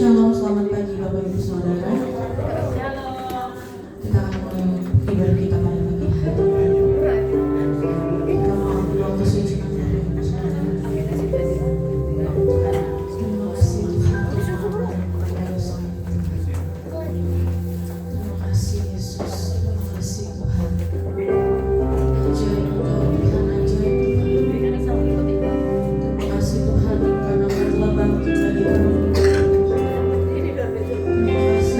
Shalom, selamat pagi Bapak Ibu Saudara. Kita akan mulai ibadah kita pada pagi hari. Kita mau ambil waktu suci Bapak Ibu Saudara. Terima kasih Tuhan Tuhan kepada dosa. Terima kasih Yesus, terima kasih Tuhan. Ajaib Engkau Tuhan, ajaib Tuhan. Terima kasih Tuhan karena Engkau telah bangkit bagi kami. Terima kasih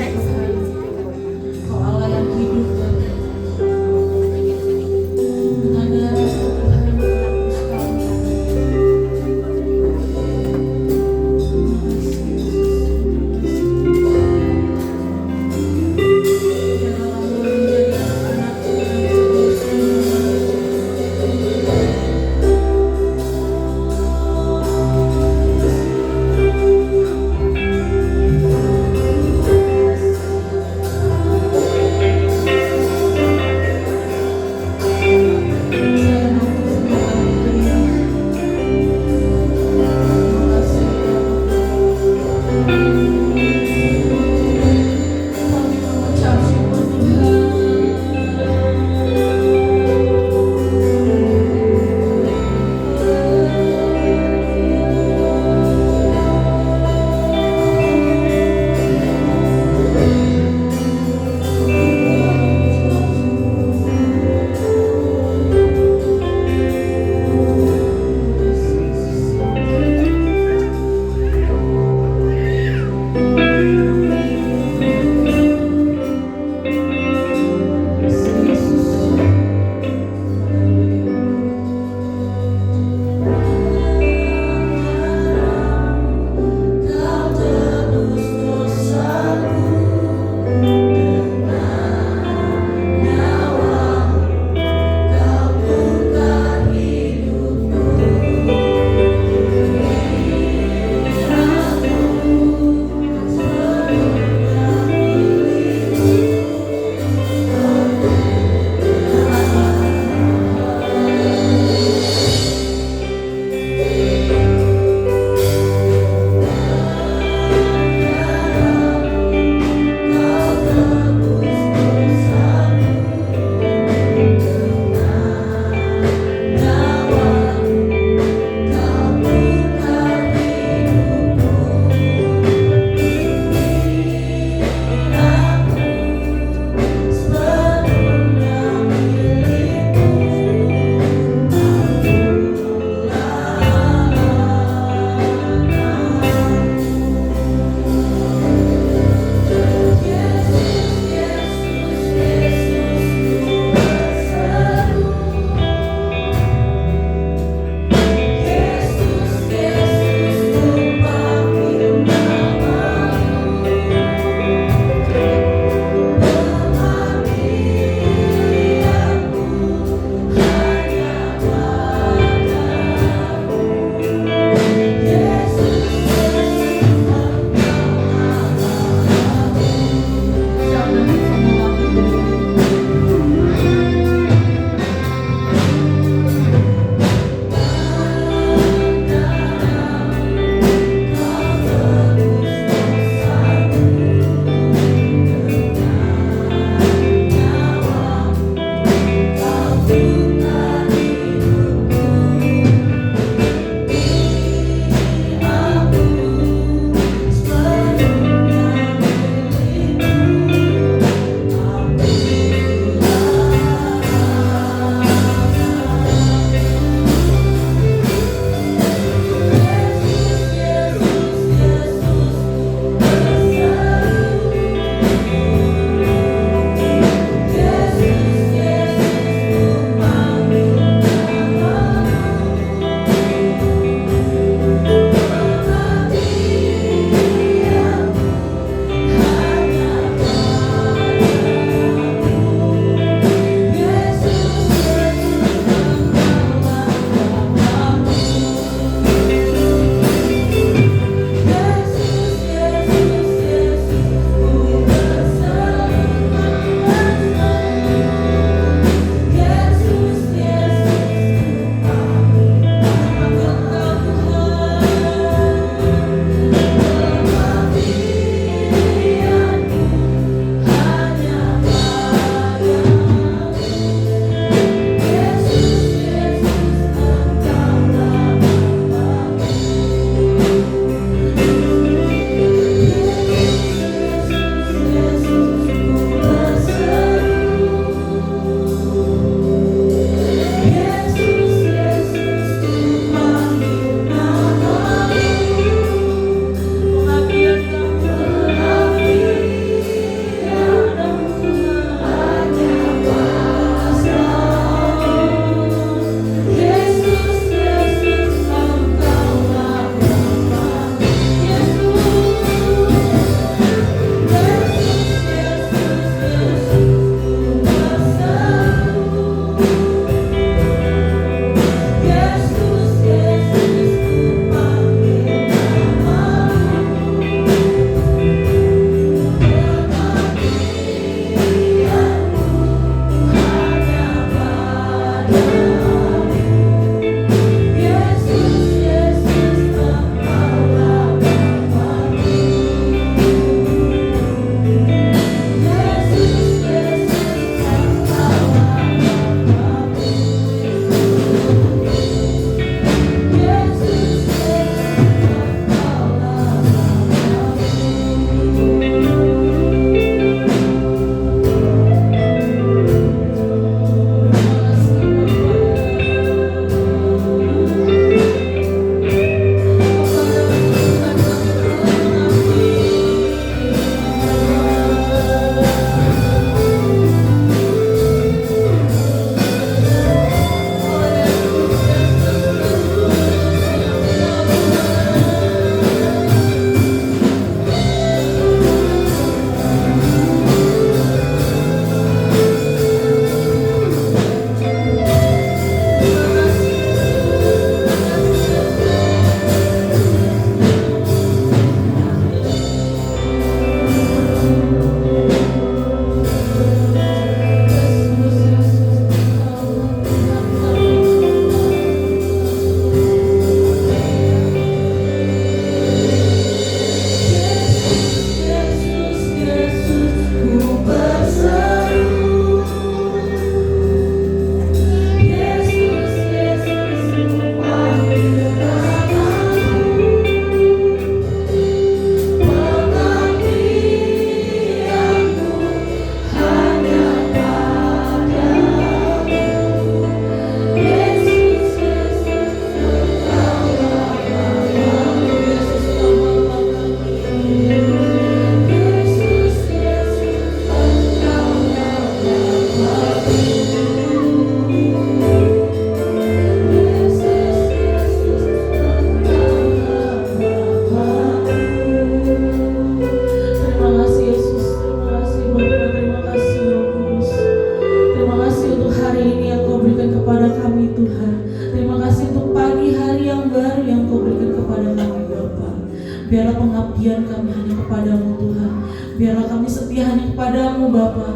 pengabdian kami hanya kepadamu Tuhan. Biarlah kami setia hanya kepadamu Bapa.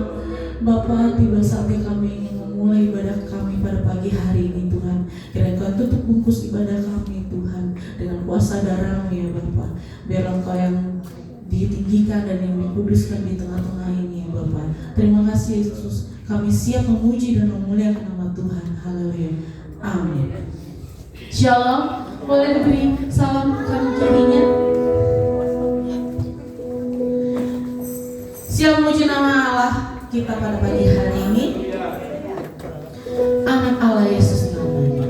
Bapa, tiba saatnya kami ingin memulai ibadah kami pada pagi hari ini Tuhan. Kiranya Kau tutup bungkus ibadah kami Tuhan dengan kuasa darah-Mu ya Bapa. Biarlah Engkau yang ditinggikan dan yang dikuduskan di tengah-tengah ini ya Bapa. Terima kasih Yesus. Kami siap memuji dan memuliakan nama Tuhan. Haleluya. Amin. Shalom. Boleh diberi salam kanan kirinya. Siap memuji nama Allah kita pada pagi hari ini. Anak Allah Yesus namanya.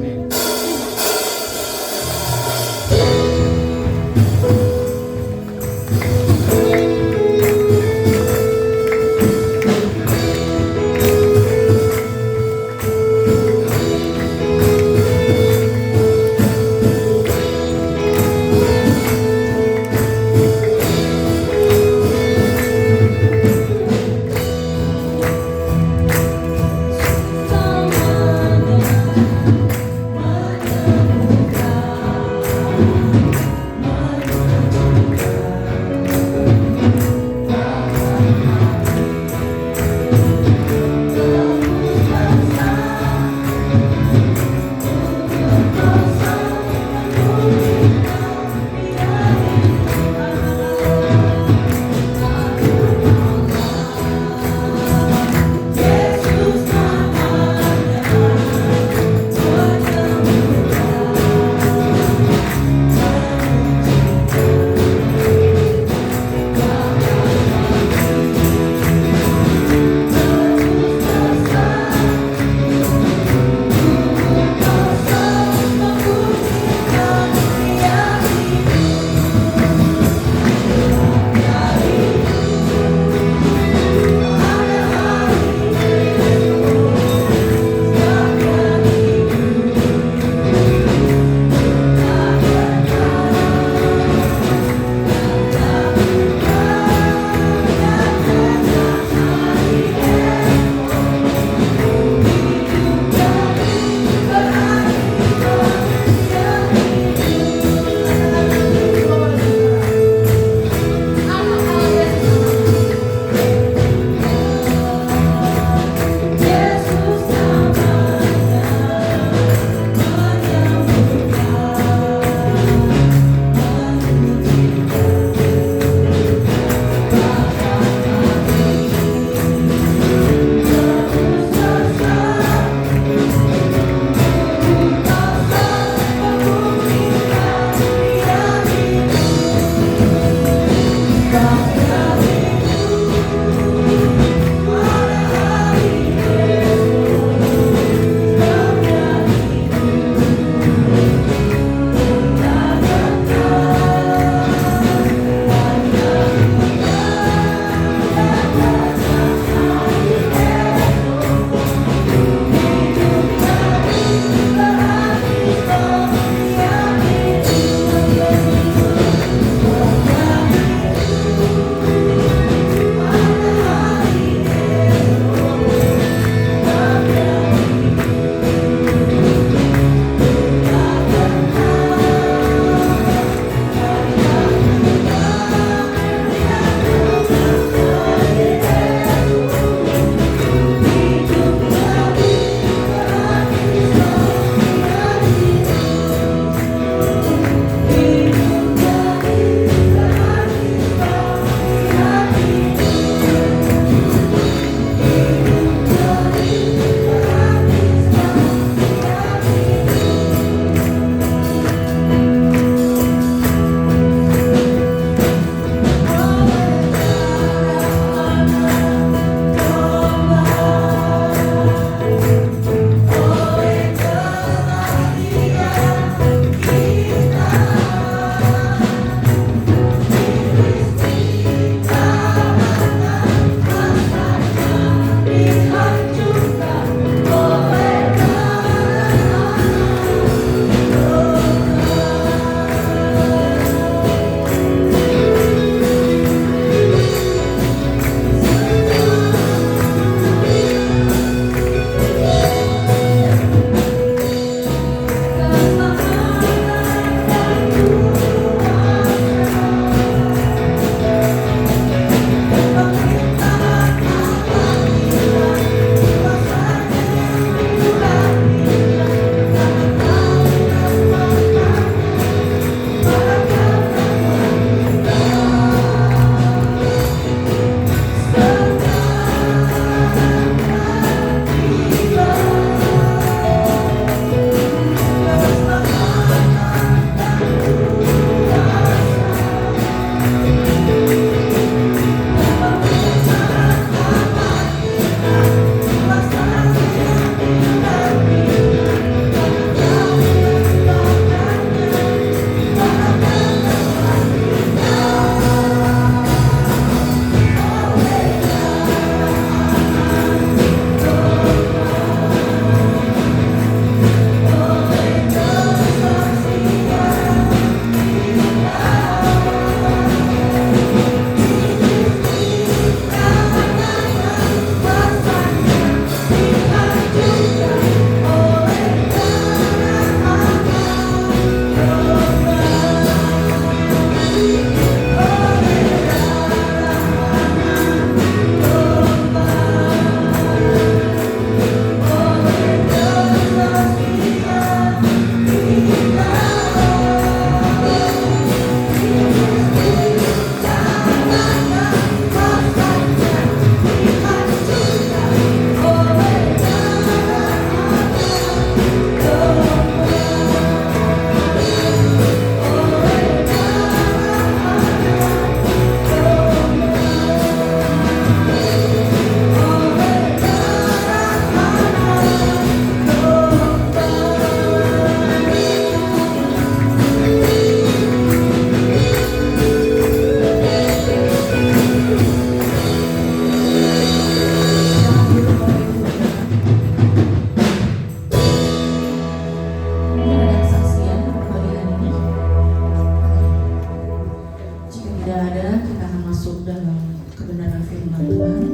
beribadah, kita akan masuk dalam kebenaran firman Tuhan.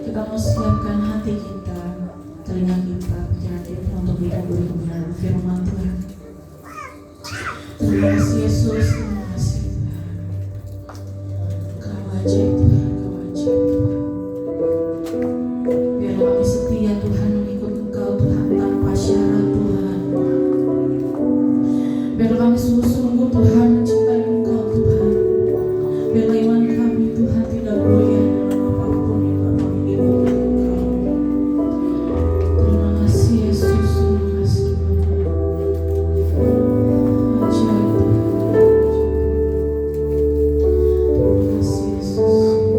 Kita mau siapkan hati kita, telinga kita, pikiran kita untuk dihubungi kebenaran firman Tuhan. Terima kasih Yesus, terima kasih Tuhan. Kau ajaib Tuhan, Kau ajaib Tuhan. Biar kami setia Tuhan mengikut Engkau Tuhan tanpa syarat Tuhan. Biar kami sungguh-sungguh Tuhan mencintai Engkau Tuhan. Biar iman kami Tuhan tidak goyah dalam apapun yang kami mengikuti Engkau. Terima kasih Yesus, terima kasih Tuhan. Ajaib Tuhan. Terima kasih Yesus.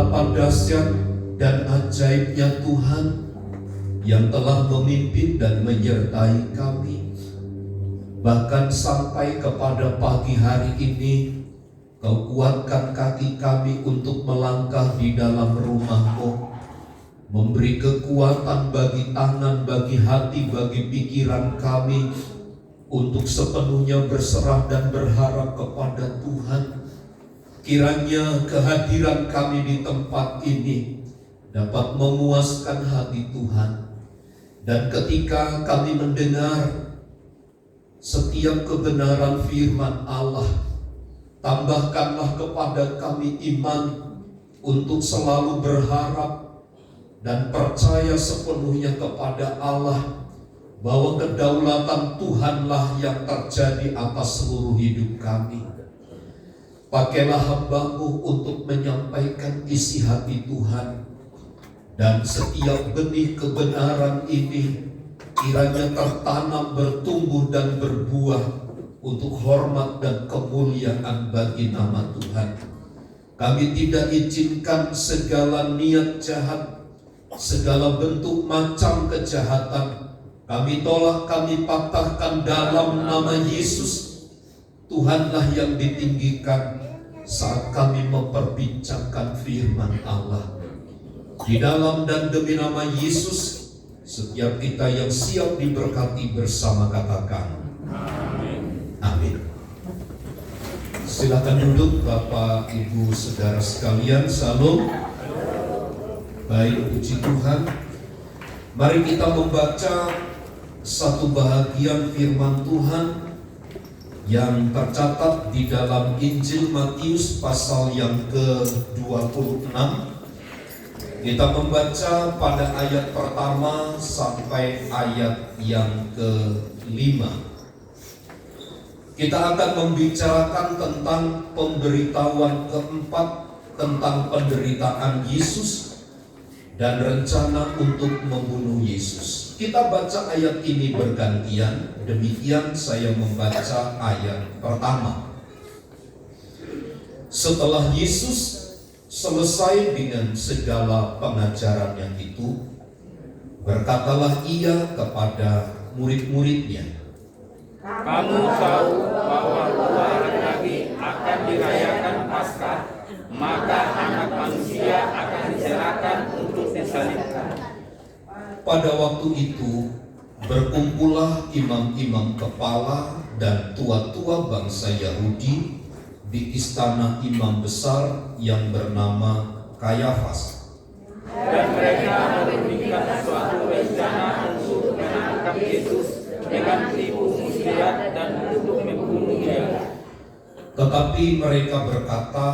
betapa dahsyat dan ajaibnya Tuhan yang telah memimpin dan menyertai kami. Bahkan sampai kepada pagi hari ini, Kau kuatkan kaki kami untuk melangkah di dalam rumah-Mu, memberi kekuatan bagi tangan, bagi hati, bagi pikiran kami untuk sepenuhnya berserah dan berharap kepada Tuhan. Kiranya kehadiran kami di tempat ini dapat memuaskan hati Tuhan. Dan ketika kami mendengar setiap kebenaran firman Allah, tambahkanlah kepada kami iman untuk selalu berharap dan percaya sepenuhnya kepada Allah, bahwa kedaulatan Tuhanlah yang terjadi atas seluruh hidup kami. Pakailah hamba-Mu untuk menyampaikan isi hati Tuhan, dan setiap benih kebenaran ini kiranya tertanam, bertumbuh dan berbuah untuk hormat dan kemuliaan bagi nama Tuhan. Kami tidak izinkan segala niat jahat, segala bentuk macam kejahatan, kami tolak, kami patahkan dalam nama Yesus. Tuhanlah yang ditinggikan saat kami memperbincangkan firman Allah. Di dalam dan demi nama Yesus, setiap kita yang siap diberkati bersama katakan amin. Silakan duduk Bapak Ibu Saudara sekalian. Salam. Baik, puji Tuhan. Mari kita membaca satu bahagian firman Tuhan yang tercatat di dalam Injil Matius pasal yang ke-26. Kita membaca pada ayat pertama sampai ayat yang ke-5. Kita akan membicarakan tentang pemberitahuan keempat tentang penderitaan Yesus dan rencana untuk membunuh Yesus. Kita baca ayat ini bergantian. Demikian saya membaca ayat pertama. Setelah Yesus selesai dengan segala pengajarannya itu, berkatalah ia kepada murid-muridnya, "Kamu tahu bahwa 2 hari lagi akan dirayakan Paskah, maka Anak Manusia akan diserahkan untuk disalibkan." Pada waktu itu berkumpullah imam-imam kepala dan tua-tua bangsa Yahudi di istana imam besar yang bernama Kayafas. Dan mereka memberikan suatu rencana untuk menangkap Yesus dengan tipu muslihat dan untuk membunuh Dia. Tetapi mereka berkata,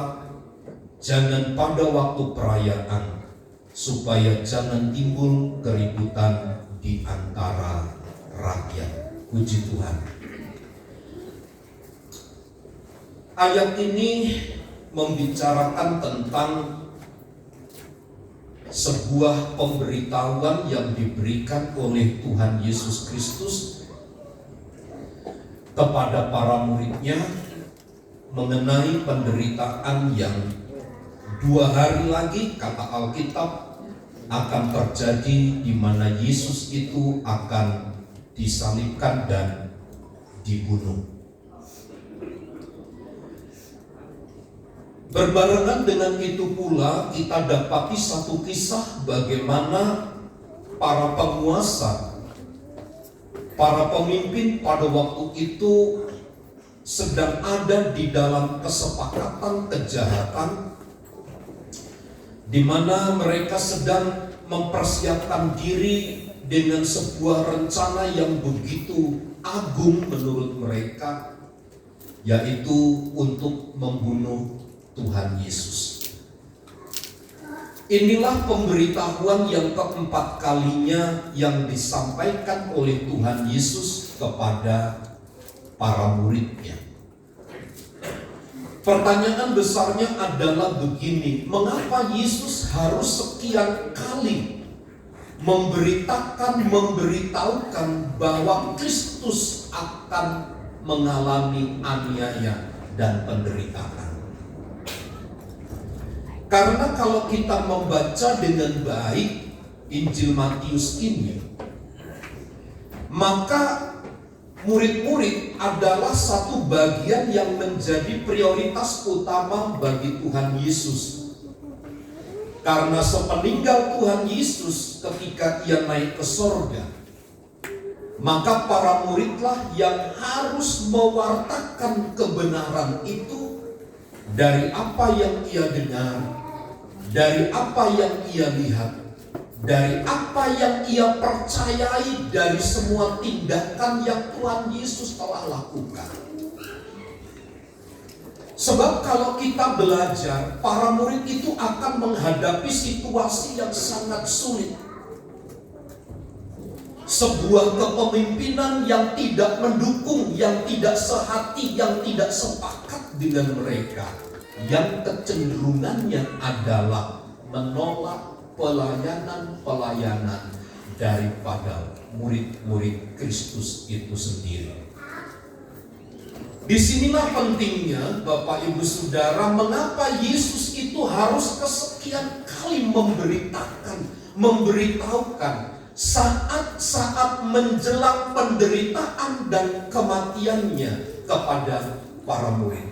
jangan pada waktu perayaan, supaya jangan timbul keributan di antara rakyat. Puji Tuhan. Ayat ini membicarakan tentang sebuah pemberitahuan yang diberikan oleh Tuhan Yesus Kristus kepada para muridnya mengenai penderitaan yang 2 hari lagi, kata Alkitab, akan terjadi, di mana Yesus itu akan disalibkan dan dibunuh. Berbarengan dengan itu pula kita dapati satu kisah bagaimana para penguasa, para pemimpin pada waktu itu sedang ada di dalam kesepakatan kejahatan, di mana mereka sedang mempersiapkan diri dengan sebuah rencana yang begitu agung menurut mereka, yaitu untuk membunuh Tuhan Yesus. Inilah pemberitahuan yang keempat kalinya yang disampaikan oleh Tuhan Yesus kepada para muridnya. Pertanyaan besarnya adalah begini, mengapa Yesus harus sekian kali memberitahukan bahwa Kristus akan mengalami aniaya dan penderitaan? Karena kalau kita membaca dengan baik Injil Matius ini, maka murid-murid adalah satu bagian yang menjadi prioritas utama bagi Tuhan Yesus. Karena sepeninggal Tuhan Yesus ketika ia naik ke sorga, maka para muridlah yang harus mewartakan kebenaran itu dari apa yang ia dengar, dari apa yang ia lihat, dari apa yang ia percayai, dari semua tindakan yang Tuhan Yesus telah lakukan. Sebab kalau kita belajar, para murid itu akan menghadapi situasi yang sangat sulit. Sebuah kepemimpinan yang tidak mendukung, yang tidak sehati, yang tidak sepakat dengan mereka, yang kecenderungannya adalah menolak pelayanan-pelayanan daripada murid-murid Kristus itu sendiri. Disinilah pentingnya Bapak Ibu Saudara, mengapa Yesus itu harus kesekian kali memberitahukan saat-saat menjelang penderitaan dan kematiannya kepada para murid.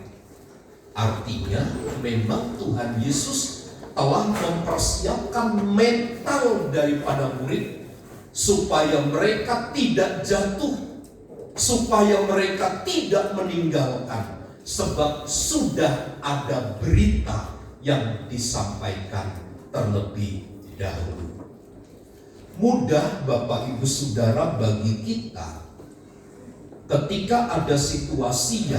Artinya memang Tuhan Yesus telah mempersiapkan mental daripada murid supaya mereka tidak jatuh, supaya mereka tidak meninggalkan, sebab sudah ada berita yang disampaikan terlebih dahulu. Mudah Bapak Ibu Saudara bagi kita ketika ada situasi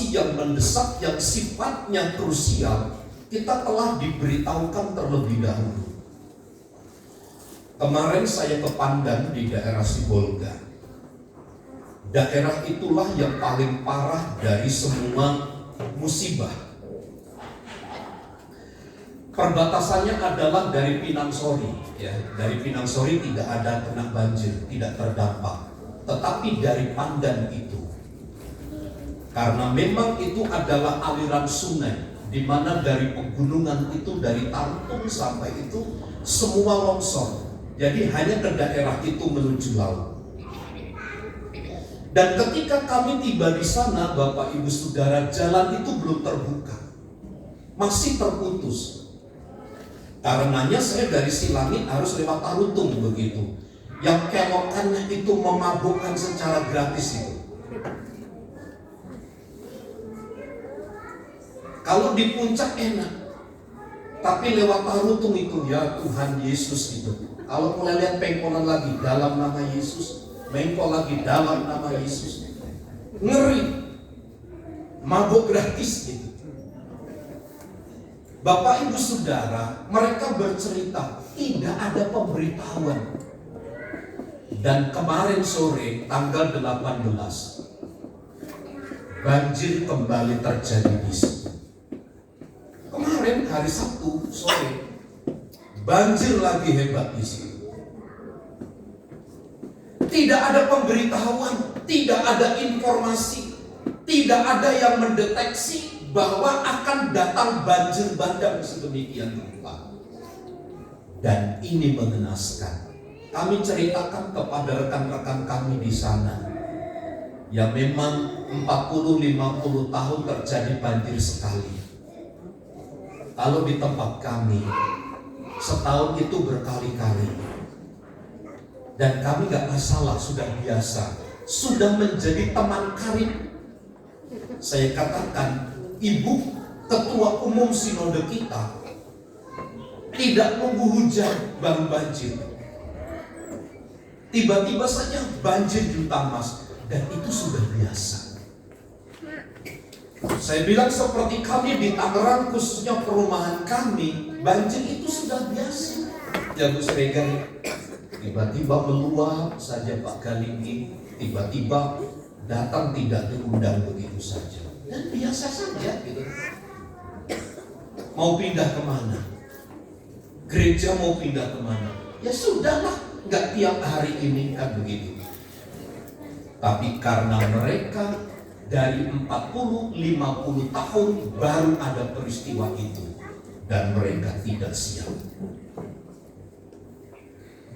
yang mendesak, yang sifatnya krusial, kita telah diberitahukan terlebih dahulu. Kemarin saya ke Pandan di daerah Sibolga. Daerah itulah yang paling parah dari semua musibah. Perbatasannya adalah dari Pinang Sori, ya. Dari Pinang Sori tidak ada kena banjir, tidak terdampak. Tetapi dari Pandan itu, karena memang itu adalah aliran sungai, di mana dari pegunungan itu, dari Tartung sampai itu semua longsor. Jadi hanya ke daerah itu menuju laut. Dan ketika kami tiba di sana, Bapak Ibu Saudara, jalan itu belum terbuka, masih terputus. Karenanya saya dari Silangit harus lewat Tarutung begitu. Yang kelokannya itu memabukkan secara gratis itu. Kalau di puncak enak, tapi lewat Tarutung itu, ya Tuhan Yesus itu. Kalau mulai lihat pengkolan lagi dalam nama Yesus, mengkol lagi dalam nama Yesus, ngeri, mabuk gratis gitu. Bapak Ibu Saudara, mereka bercerita tidak ada pemberitahuan. Dan kemarin sore tanggal 18, banjir kembali terjadi di sini. Kemarin hari Sabtu sore, banjir lagi hebat di sini. Tidak ada pemberitahuan, tidak ada informasi, tidak ada yang mendeteksi bahwa akan datang banjir bandang sedemikian rupa. Dan ini mengenaskan. Kami ceritakan kepada rekan-rekan kami di sana, ya memang 40-50 tahun terjadi banjir sekali. Kalau di tempat kami setahun itu berkali-kali. Dan kami gak masalah, sudah biasa, sudah menjadi teman karib. Saya katakan, Ibu Ketua Umum Sinode kita tidak nunggu hujan baru banjir. Tiba-tiba saja banjir juta mas, dan itu sudah biasa. Saya bilang seperti kami di Tangerang, khususnya perumahan kami, banjir itu sudah biasa. Ya Bu Sregar, tiba-tiba meluap saja Pak Galinggi, tiba-tiba datang tidak diundang begitu saja. Dan biasa saja gitu. Mau pindah kemana? Gereja mau pindah kemana? Ya sudahlah, nggak tiap hari ini kan begitu. Tapi karena mereka dari 40-50 tahun baru ada peristiwa itu, dan mereka tidak siap.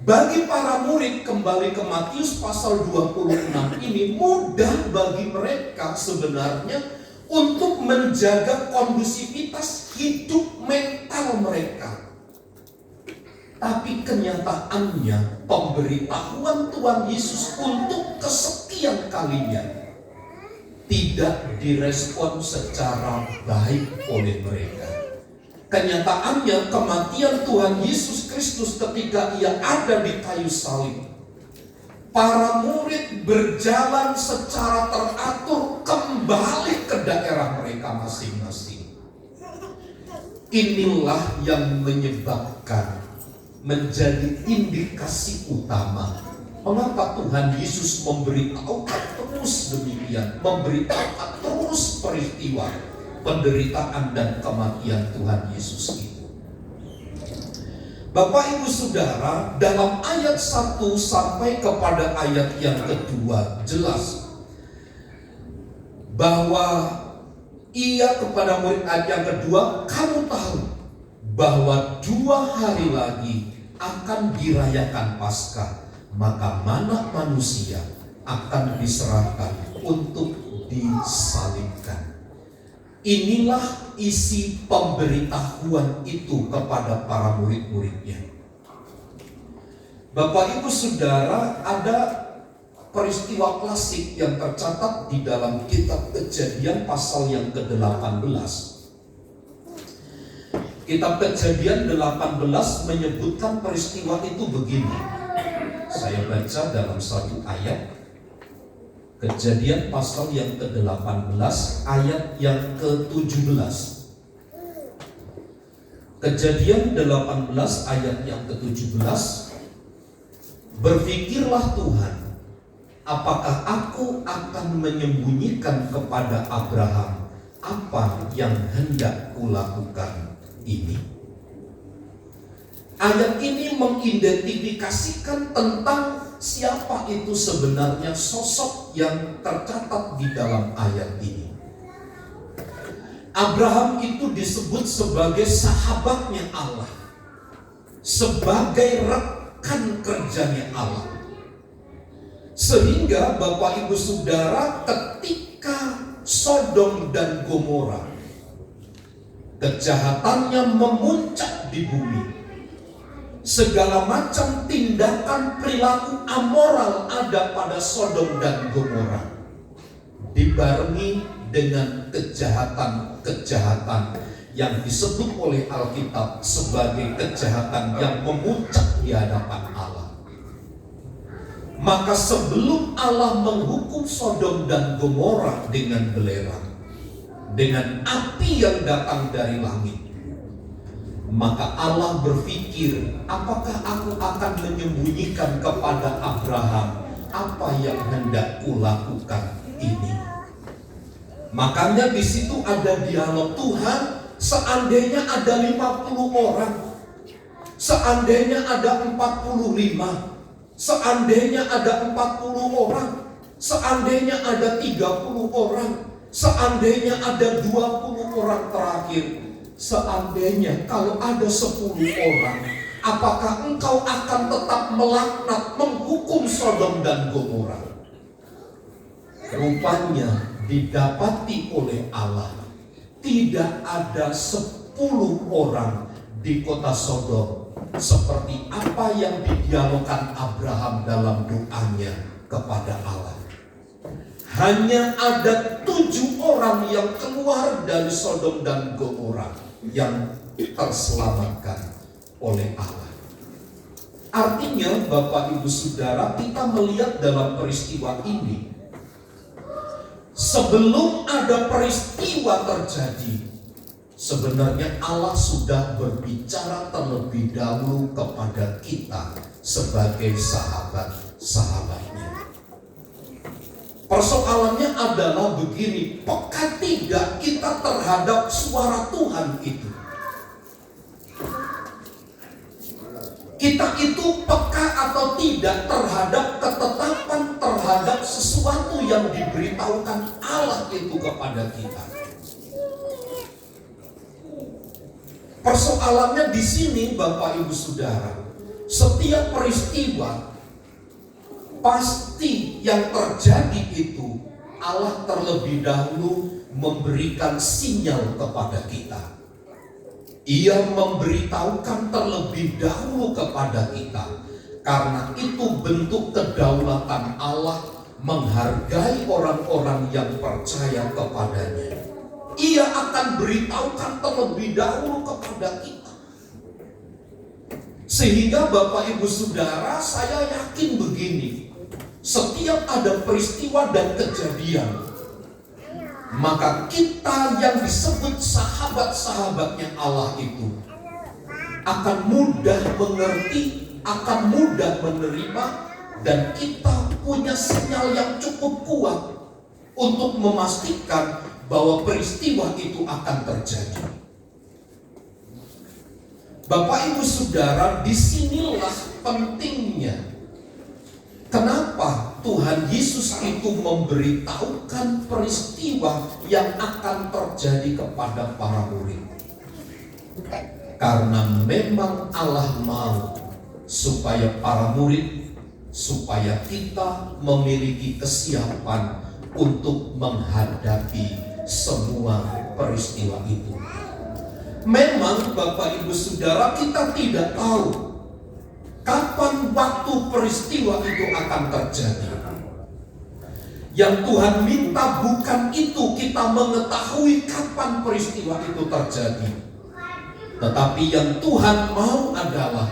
Bagi para murid, kembali ke Matius pasal 26 ini, mudah bagi mereka sebenarnya untuk menjaga kondusivitas hidup mental mereka. Tapi kenyataannya pemberitahuan Tuhan Yesus untuk kesekian kalinya tidak direspon secara baik oleh mereka. Kenyataannya kematian Tuhan Yesus Kristus ketika ia ada di kayu salib, para murid berjalan secara teratur kembali ke daerah mereka masing-masing. Inilah yang menyebabkan menjadi indikasi utama mengapa Tuhan Yesus memberitahukan terus demikian, memberitahukan terus peristiwa penderitaan dan kematian Tuhan Yesus itu. Bapak Ibu Saudara, dalam ayat 1 sampai kepada ayat yang kedua jelas bahwa ia kepada murid, ayat yang kedua, kamu tahu bahwa 2 hari lagi akan dirayakan Paskah, maka Anak Manusia akan diserahkan untuk disalibkan. Inilah isi pemberitahuan itu kepada para murid-muridnya. Bapak Ibu Saudara, ada peristiwa klasik yang tercatat di dalam kitab Kejadian pasal yang ke-18. Kitab Kejadian 18 menyebutkan peristiwa itu begini. Saya baca dalam satu ayat. Kejadian pasal yang ke-18 ayat yang ke-17. Kejadian 18 ayat yang ke-17. Berfikirlah Tuhan, apakah aku akan menyembunyikan kepada Abraham apa yang hendak kulakukan ini? Ayat ini mengidentifikasikan tentang siapa itu sebenarnya sosok yang tercatat di dalam ayat ini. Abraham itu disebut sebagai sahabatnya Allah, sebagai rekan kerjanya Allah. Sehingga Bapak Ibu Saudara, ketika Sodom dan Gomora kejahatannya memuncak di bumi, segala macam tindakan perilaku amoral ada pada Sodom dan Gomora, dibarengi dengan kejahatan-kejahatan yang disebut oleh Alkitab sebagai kejahatan yang memuncak di hadapan Allah. Maka sebelum Allah menghukum Sodom dan Gomora dengan belerang, dengan api yang datang dari langit, maka Allah berpikir, apakah aku akan menyembunyikan kepada Abraham apa yang hendak kulakukan ini? Makanya di situ ada dialog Tuhan, seandainya ada 50 orang, seandainya ada 45, seandainya ada 40 orang, seandainya ada 30 orang, seandainya ada 20 orang terakhir, seandainya kalau ada 10 orang, apakah engkau akan tetap melaknat, menghukum Sodom dan Gomora? Rupanya didapati oleh Allah, tidak ada 10 orang di kota Sodom seperti apa yang didialogkan Abraham dalam doanya kepada Allah. Hanya ada 7 orang yang keluar dari Sodom dan Gomora yang terselamatkan oleh Allah. Artinya Bapak Ibu Saudara, kita melihat dalam peristiwa ini, sebelum ada peristiwa terjadi, sebenarnya Allah sudah berbicara terlebih dahulu kepada kita sebagai sahabat-sahabatnya. Persoalannya adalah begini, peka tidak kita terhadap suara Tuhan itu? Kita itu peka atau tidak terhadap ketetapan, terhadap terhadap sesuatu yang diberitahukan Allah itu kepada kita. Persoalannya di sini, Bapak Ibu Saudara, setiap peristiwa pasti yang terjadi itu Allah terlebih dahulu memberikan sinyal kepada kita. Ia memberitahukan terlebih dahulu kepada kita, karena itu bentuk kedaulatan Allah menghargai orang-orang yang percaya kepadanya. Ia akan beritahukan terlebih dahulu kepada kita. Sehingga Bapak Ibu Saudara, saya yakin begini, setiap ada peristiwa dan kejadian, maka kita yang disebut sahabat-sahabatnya Allah itu akan mudah mengerti, akan mudah menerima, dan kita punya sinyal yang cukup kuat untuk memastikan bahwa peristiwa itu akan terjadi. Bapak Ibu Saudara, disinilah pentingnya kenapa Tuhan Yesus itu memberitahukan peristiwa yang akan terjadi kepada para murid. Karena memang Allah mau supaya para murid, supaya kita memiliki kesiapan untuk menghadapi semua peristiwa itu. Memang Bapak Ibu Saudara, kita tidak tahu kapan waktu peristiwa itu akan terjadi. Yang Tuhan minta bukan itu kita mengetahui kapan peristiwa itu terjadi, tetapi yang Tuhan mau adalah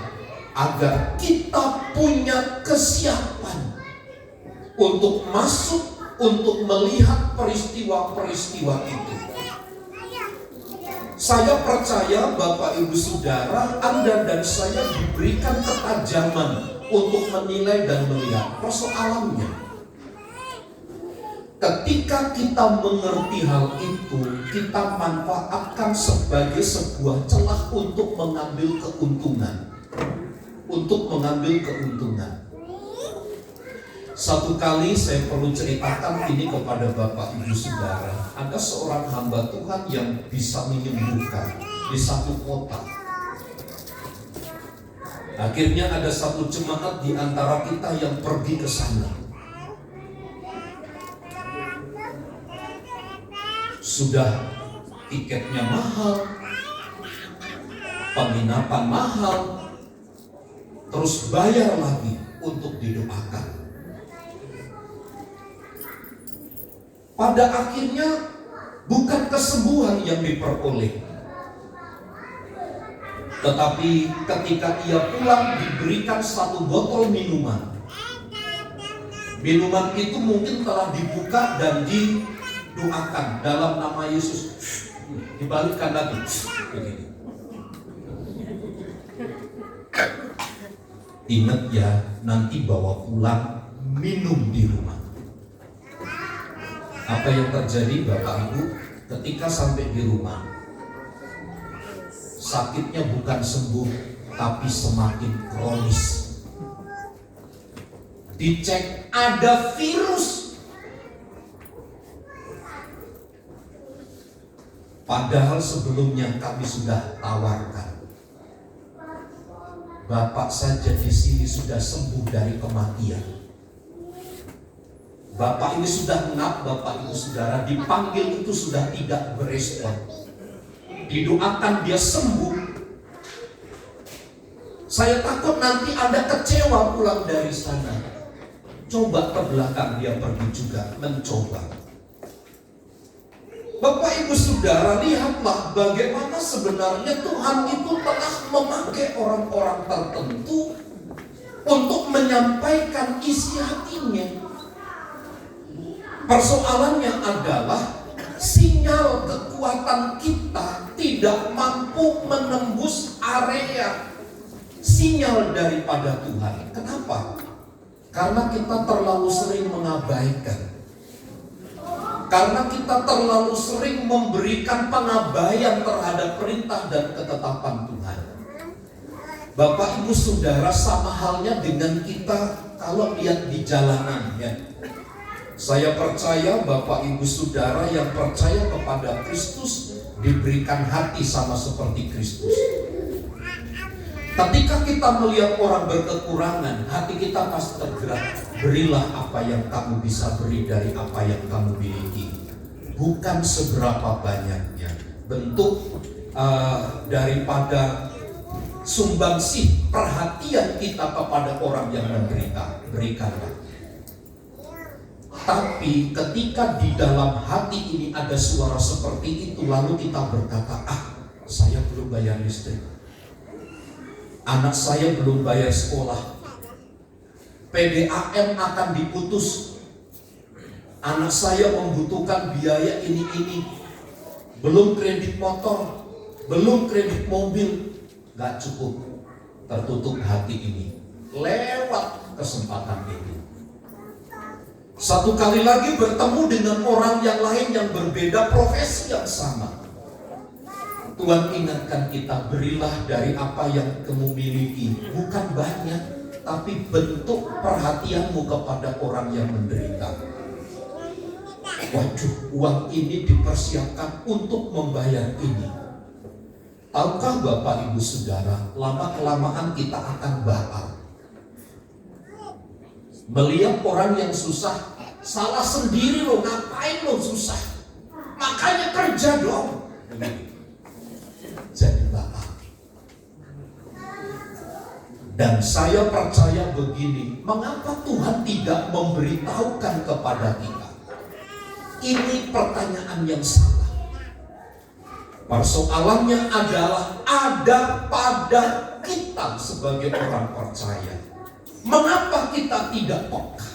agar kita punya kesiapan untuk masuk, untuk melihat peristiwa-peristiwa itu. Saya percaya Bapak Ibu Saudara, Anda dan saya diberikan ketajaman untuk menilai dan melihat persoalannya. Ketika kita mengerti hal itu, kita manfaatkan sebagai sebuah celah untuk mengambil keuntungan. Satu kali saya perlu ceritakan ini kepada Bapak Ibu Saudara. Ada seorang hamba Tuhan yang bisa menyembuhkan di satu kota. Akhirnya ada satu jemaat di antara kita yang pergi ke sana. Sudah tiketnya mahal, penginapan mahal, terus bayar lagi untuk didoakan. Pada akhirnya bukan kesembuhan yang diperoleh, tetapi ketika ia pulang diberikan satu botol minuman. Minuman itu mungkin telah dibuka dan didoakan dalam nama Yesus. Dibalikkan lagi begini. Ingat ya, nanti bawa pulang, minum di rumah. Apa yang terjadi Bapak Ibu? Ketika sampai di rumah, sakitnya bukan sembuh, tapi semakin kronis. Dicek, ada virus. Padahal sebelumnya kami sudah tawarkan, Bapak saja di sini sudah sembuh dari kematian. Bapak ini sudah ngap, Bapak Ibu Saudara, dipanggil itu sudah tidak berespon. Didoakan dia sembuh. Saya takut nanti Anda kecewa pulang dari sana. Coba ke belakang dia pergi juga mencoba. Bapak Ibu Saudara, lihatlah bagaimana sebenarnya Tuhan itu telah memakai orang-orang tertentu untuk menyampaikan isi hatinya. Persoalannya adalah sinyal kekuatan kita tidak mampu menembus area sinyal daripada Tuhan. Kenapa? Karena kita terlalu sering mengabaikan. Karena kita terlalu sering memberikan pengabaian terhadap perintah dan ketetapan Tuhan. Bapak Ibu Saudara, sama halnya dengan kita kalau lihat di jalanan ya. Saya percaya Bapak Ibu Saudara yang percaya kepada Kristus diberikan hati sama seperti Kristus. Ketika kita melihat orang berkekurangan, hati kita pasti tergerak. Berilah apa yang kamu bisa beri dari apa yang kamu miliki. Bukan seberapa banyaknya. Bentuk daripada sumbangsih perhatian kita kepada orang yang menderita, berikanlah. Tapi ketika di dalam hati ini ada suara seperti itu, lalu kita berkata, saya belum bayar listrik, anak saya belum bayar sekolah, PDAM akan diputus, anak saya membutuhkan biaya ini, belum kredit motor, belum kredit mobil. Gak cukup, tertutup hati ini lewat kesempatan itu. Satu kali lagi bertemu dengan orang yang lain yang berbeda profesi yang sama. Tuhan ingatkan kita, berilah dari apa yang kamu miliki. Bukan banyak, tapi bentuk perhatianmu kepada orang yang menderita. Waduh, uang ini dipersiapkan untuk membayar ini. Tahukah Bapak Ibu Saudara, lama-kelamaan kita akan baal. Melihat orang yang susah, salah sendiri loh, ngapain lo susah? Makanya kerja dong. Jadi baal. Dan saya percaya begini, mengapa Tuhan tidak memberitahukan kepada kita? Ini pertanyaan yang salah. Persoalannya adalah ada pada kita sebagai orang percaya. Mengapa kita tidak peka?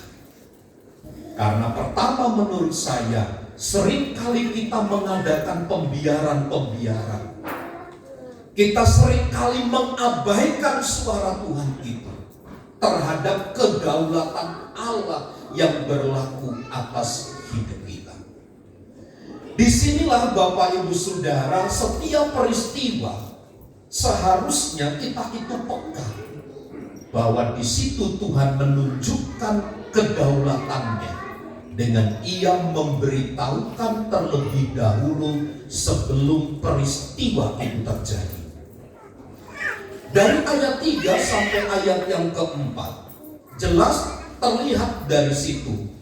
Karena pertama, menurut saya, seringkali kita mengadakan pembiaran. Kita seringkali mengabaikan suara Tuhan kita terhadap kedaulatan Allah yang berlaku atas hidup kita. Disinilah Bapak Ibu Saudara, setiap peristiwa seharusnya kita itu peka bahwa di situ Tuhan menunjukkan kedaulatannya dengan Ia memberitahukan terlebih dahulu sebelum peristiwa itu terjadi. Dari ayat 3 sampai ayat yang keempat, jelas terlihat dari situ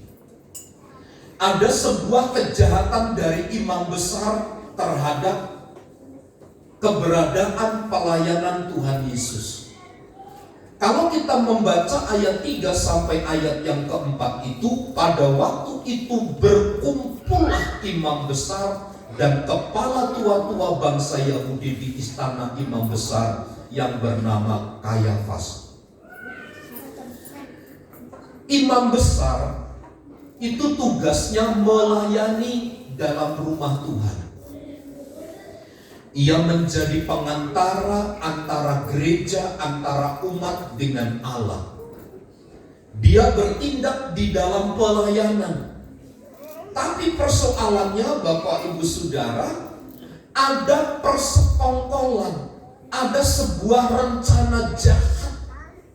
ada sebuah kejahatan dari imam besar terhadap keberadaan pelayanan Tuhan Yesus. Kalau kita membaca ayat 3 sampai ayat yang keempat itu, pada waktu itu berkumpullah imam besar dan kepala tua-tua bangsa Yahudi di istana imam besar yang bernama Kayafas. Imam besar itu tugasnya melayani dalam rumah Tuhan. Ia menjadi pengantara antara gereja, antara umat dengan Allah. Dia bertindak di dalam pelayanan. Tapi persoalannya Bapak Ibu Saudara, ada persekongkolan, ada sebuah rencana jahat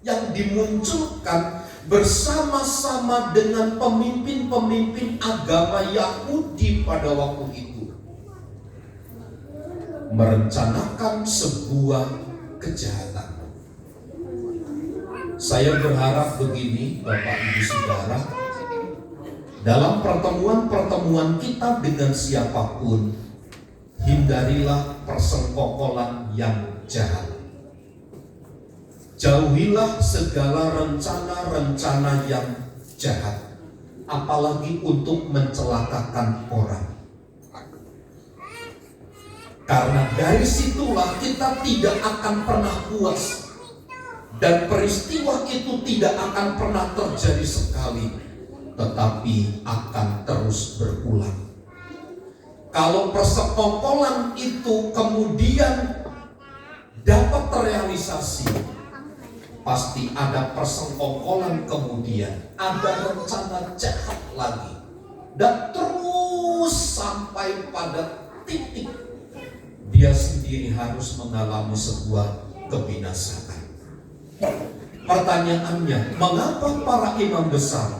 yang dimunculkan bersama-sama dengan pemimpin-pemimpin agama Yahudi pada waktu itu, merencanakan sebuah kejahatan. Saya berharap begini Bapak Ibu Saudara, dalam pertemuan-pertemuan kita dengan siapapun, hindarilah persekongkolan yang jahat. Jauhilah segala rencana-rencana yang jahat, apalagi untuk mencelakakan orang. Karena dari situlah kita tidak akan pernah puas, dan peristiwa itu tidak akan pernah terjadi sekali, tetapi akan terus berulang. Kalau persekongkolan itu kemudian dapat terrealisasi, pasti ada persekongkolan kemudian, ada rencana jahat lagi, dan terus sampai pada titik dia sendiri harus mengalami sebuah kebinasaan. Pertanyaannya, mengapa para imam besar,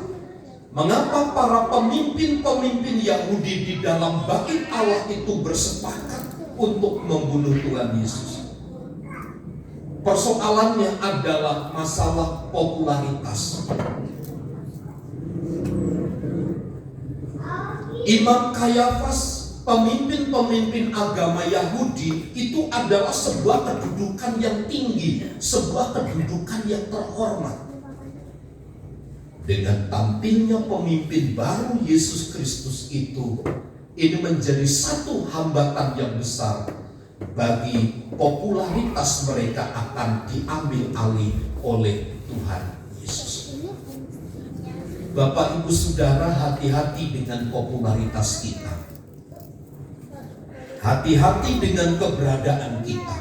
mengapa para pemimpin-pemimpin Yahudi di dalam bait Allah itu bersepakat untuk membunuh Tuhan Yesus? Persoalannya adalah masalah popularitas. Imam Kayafas, pemimpin-pemimpin agama Yahudi, itu adalah sebuah kedudukan yang tinggi, sebuah kedudukan yang terhormat. Dengan tampilnya pemimpin baru Yesus Kristus itu, ini menjadi satu hambatan yang besar bagi popularitas mereka akan diambil alih oleh Tuhan Yesus. Bapak Ibu Saudara, hati-hati dengan popularitas kita. Hati-hati dengan keberadaan kita.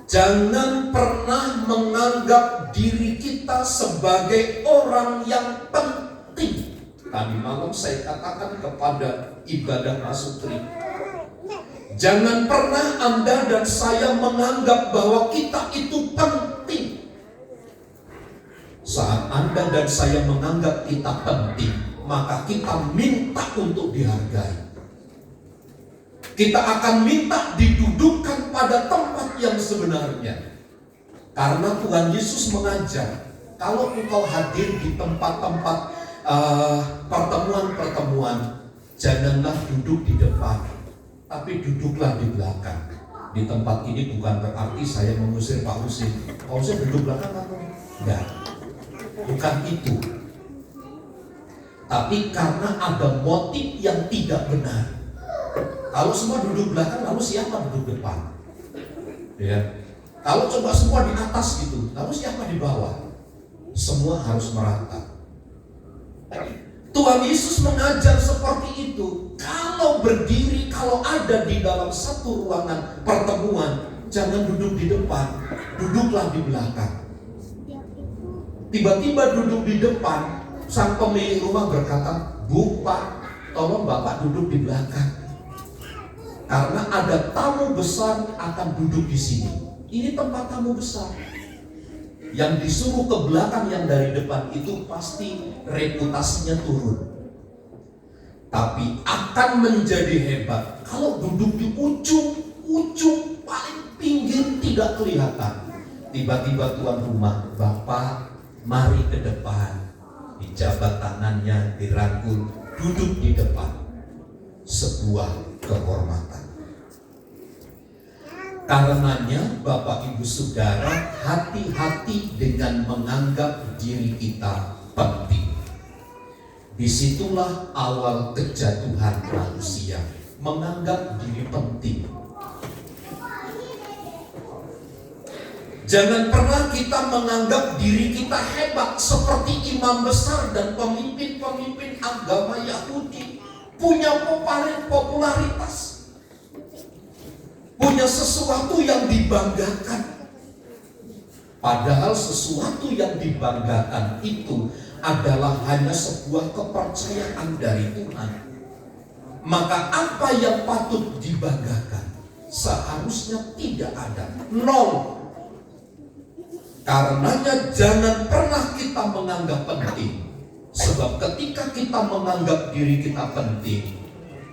Jangan pernah menganggap diri kita sebagai orang yang penting. Tadi malam saya katakan kepada ibadah masuk. Jangan pernah Anda dan saya menganggap bahwa kita itu penting. Saat Anda dan saya menganggap kita penting, maka kita minta untuk dihargai. Kita akan minta didudukkan pada tempat yang sebenarnya. Karena Tuhan Yesus mengajar, kalau engkau hadir di tempat-tempat pertemuan-pertemuan, janganlah duduk di depan, tapi duduklah di belakang. Di tempat ini bukan berarti saya mengusir Pak Husin. Pak Husin duduk belakang atau enggak? Bukan itu. Tapi karena ada motif yang tidak benar. Kalau semua duduk belakang, lalu siapa duduk depan? Ya. Kalau coba semua di atas gitu, lalu siapa di bawah? Semua harus merata. Tuhan Yesus mengajar seperti itu. Kalau berdiri, kalau ada di dalam satu ruangan pertemuan, jangan duduk di depan, duduklah di belakang. Tiba-tiba duduk di depan, sang pemilik rumah berkata, "Bu, Pak, tolong Bapak duduk di belakang. Karena ada tamu besar akan duduk di sini. Ini tempat tamu besar." Yang disuruh ke belakang yang dari depan itu pasti reputasinya turun. Tapi akan menjadi hebat kalau duduk di ujung paling pinggir tidak kelihatan. Tiba-tiba tuan rumah, "Bapak, mari ke depan." Dijabat tangannya, dirangkul, duduk di depan. Sebuah kehormatan. Karenanya Bapak Ibu Saudara, hati-hati dengan menganggap diri kita penting. Disitulah awal kejatuhan manusia, menganggap diri penting. Jangan pernah kita menganggap diri kita hebat seperti imam besar dan pemimpin-pemimpin agama Yahudi, punya popularitas, punya sesuatu yang dibanggakan. Padahal sesuatu yang dibanggakan itu adalah hanya sebuah kepercayaan dari Tuhan. Maka apa yang patut dibanggakan seharusnya tidak ada, nol. Karenanya jangan pernah kita menganggap penting. Sebab ketika kita menganggap diri kita penting,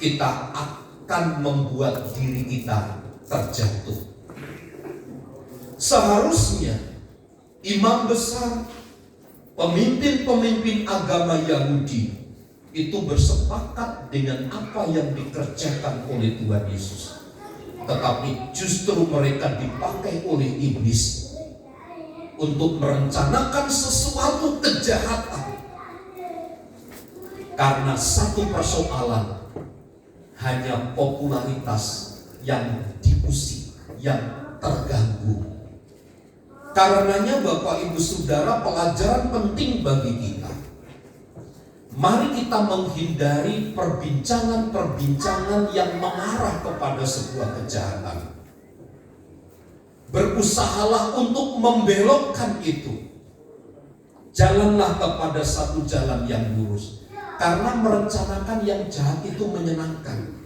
kita akan membuat diri kita terjatuh. Seharusnya imam besar, pemimpin-pemimpin agama Yahudi itu bersepakat dengan apa yang dikerjakan oleh Tuhan Yesus. Tetapi justru mereka dipakai oleh iblis untuk merencanakan sesuatu kejahatan. Karena satu persoalan, hanya popularitas yang diusik, yang terganggu. Karenanya Bapak Ibu Saudara, pelajaran penting bagi kita. Mari kita menghindari perbincangan-perbincangan yang mengarah kepada sebuah kejahatan. Berusahalah untuk membelokkan itu. Jalanlah kepada satu jalan yang lurus. Karena merencanakan yang jahat itu menyenangkan.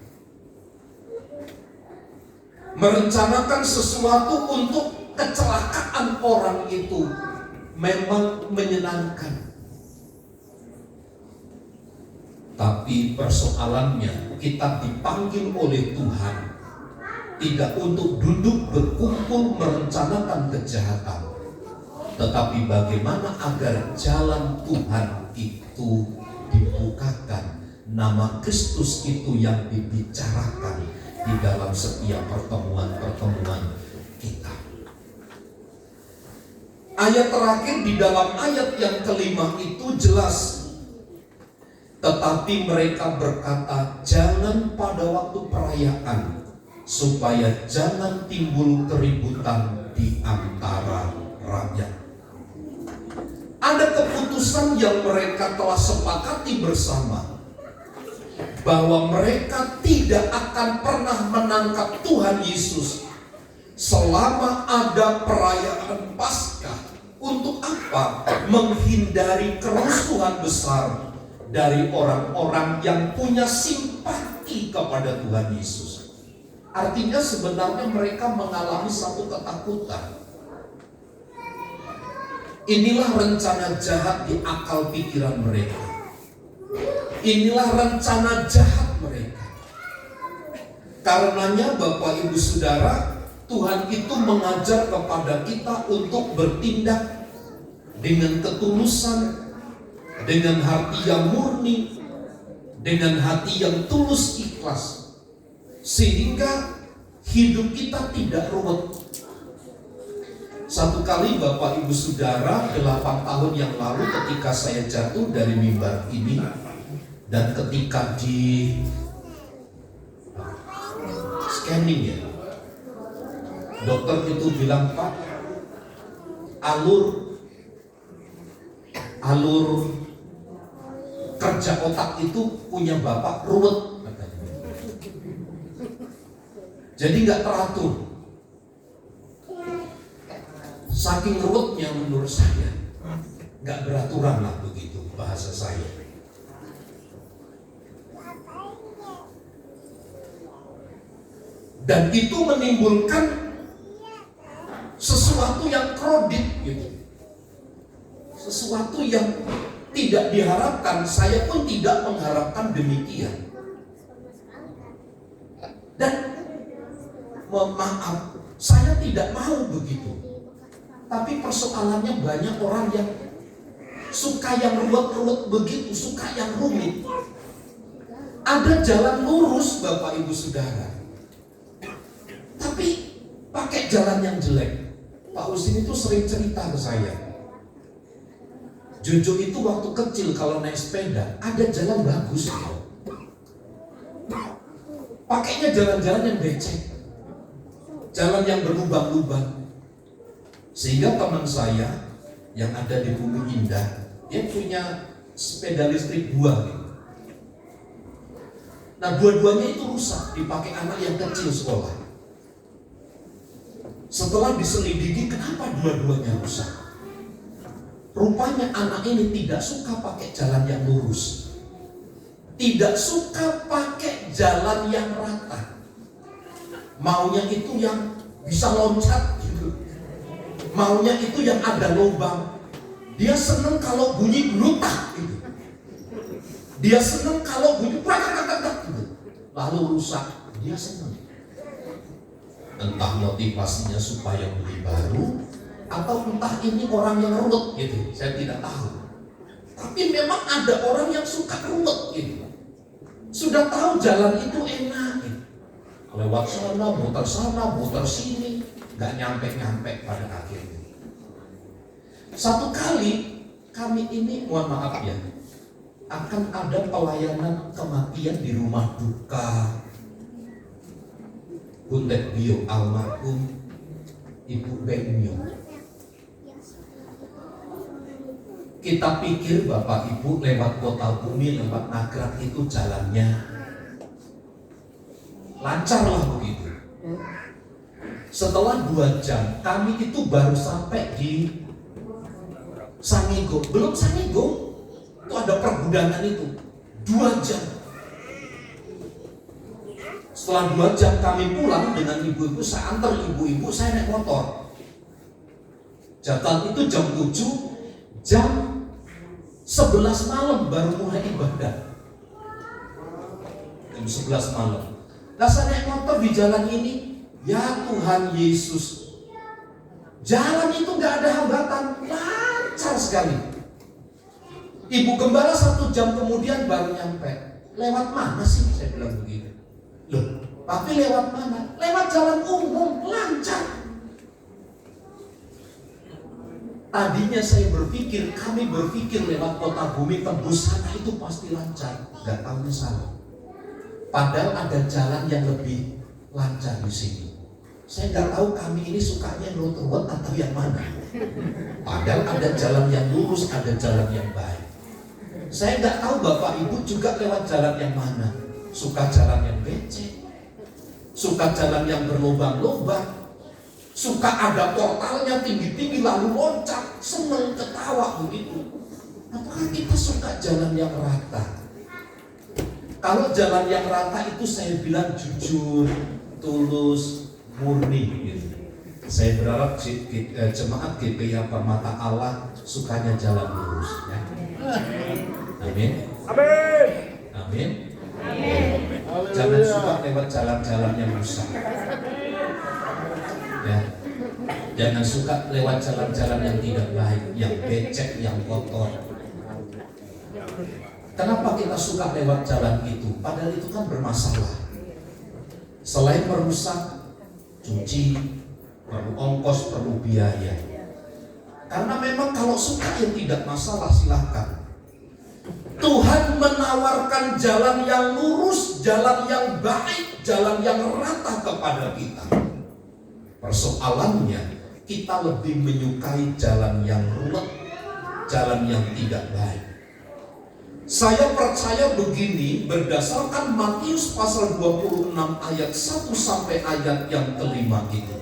merencanakan sesuatu untuk kecelakaan orang itu memang menyenangkan. Tapi persoalannya, kita dipanggil oleh Tuhan tidak untuk duduk berkumpul merencanakan kejahatan, tetapi bagaimana agar jalan Tuhan itu dibukakan, nama Kristus itu yang dibicarakan di dalam setiap pertemuan-pertemuan kita. Ayat terakhir di dalam ayat yang kelima itu jelas. Tetapi mereka berkata, jangan pada waktu perayaan, supaya jangan timbul keributan di antara rakyat. Ada keputusan yang mereka telah sepakati bersama, bahwa mereka tidak akan pernah menangkap Tuhan Yesus selama ada perayaan Paskah. Untuk apa? Menghindari kerusuhan besar dari orang-orang yang punya simpati kepada Tuhan Yesus. Artinya sebenarnya mereka mengalami satu ketakutan. Inilah rencana jahat di akal pikiran mereka. Inilah rencana jahat mereka. Karenanya Bapak Ibu Saudara, Tuhan itu mengajar kepada kita untuk bertindak dengan ketulusan, dengan hati yang murni, dengan hati yang tulus ikhlas, sehingga hidup kita tidak ruwet. Satu kali Bapak Ibu Saudara, 8 tahun yang lalu ketika saya jatuh dari mimbar ini, dan ketika di scanning ya, dokter itu bilang, Pak, alur kerja otak itu punya Bapak ruwet, katanya. Jadi nggak teratur. Saking ruwetnya menurut saya, nggak beraturan lah begitu bahasa saya. Dan itu menimbulkan sesuatu yang krodit gitu. Sesuatu yang tidak diharapkan, saya pun tidak mengharapkan demikian. Dan maaf, saya tidak mau begitu. Tapi persoalannya banyak orang yang suka yang ruwet-ruwet begitu, suka yang rumit. Ada jalan lurus Bapak Ibu Saudara, tapi pakai jalan yang jelek. Pak Usin itu sering cerita ke saya, Jojo itu waktu kecil kalau naik sepeda ada jalan bagus, pakainya jalan-jalan yang becek, jalan yang berlubang-lubang. Sehingga teman saya yang ada di Bumi Indah, dia punya sepeda listrik 2 gitu. Nah, dua-duanya itu rusak, dipakai anak yang kecil sekolah. Setelah diselidiki kenapa dua-duanya rusak, rupanya anak ini tidak suka pakai jalan yang lurus, tidak suka pakai jalan yang rata, maunya itu yang bisa loncat gitu, maunya itu yang ada lubang. Dia seneng kalau bunyi blutak gitu, dia seneng kalau bunyi prakak gitu, lalu rusak, dia seneng. Entah motivasinya supaya beli baru, atau entah ini orang yang ruwet gitu, saya tidak tahu. Tapi memang ada orang yang suka ruwet gitu. Sudah tahu jalan itu enak gitu, lewat sana, muter sini, gak nyampe pada akhirnya. Satu kali kami ini, mohon maaf ya, akan ada pelayanan kematian di rumah duka Buntet Bio almarhum Ibu Benyo. Kita pikir Bapak Ibu lewat Kota Bumi, lewat Nagrak itu jalannya lancar lah begitu. Setelah 2 jam kami itu baru sampai di Sangigo. Belum Sangigo, itu ada pergudangan itu 2 jam. Setelah 2 jam kami pulang dengan ibu-ibu, saya antar ibu-ibu, saya naik motor. Jadwal itu jam 7, jam 11 malam baru mulai ibadah. Jam 11 malam. Nah, saya naik motor di jalan ini, ya Tuhan Yesus, jalan itu gak ada hambatan, lancar sekali. Ibu gembala 1 jam kemudian baru nyampe. Lewat mana sih? Saya bilang begitu. Loh, tapi lewat mana? Lewat jalan umum, lancar. Tadinya saya berpikir, kami berpikir lewat Kota Bumi tembus sana itu pasti lancar. Gak tahunya salah. Padahal ada jalan yang lebih lancar di sini. Saya nggak tahu kami ini sukanya road atau yang mana. Padahal ada jalan yang lurus, ada jalan yang baik. Saya nggak tahu Bapak Ibu juga lewat jalan yang mana. Suka jalan yang becek, suka jalan yang berlubang-lubang, suka ada portalnya tinggi-tinggi lalu loncat, seneng ketawa begitu. Apakah kita suka jalan yang rata? Kalau jalan yang rata itu saya bilang jujur, tulus, murni gitu. Saya berharap jemaat GPI Permata Allah sukanya jalan lurus ya. Amin. Amin. Amin. Jangan suka lewat jalan-jalan yang rusak. Ya. Jangan suka lewat jalan-jalan yang tidak baik, yang becek, yang kotor. Kenapa kita suka lewat jalan itu? Padahal itu kan bermasalah. Selain merusak, cuci, perlu ongkos, perlu biaya. Karena memang kalau suka ya tidak masalah, silahkan. Tuhan menawarkan jalan yang lurus, jalan yang baik, jalan yang rata kepada kita. Persoalannya, kita lebih menyukai jalan yang ruwet, jalan yang tidak baik. Saya percaya begini berdasarkan Matius pasal 26 ayat 1 sampai ayat yang kelima itu.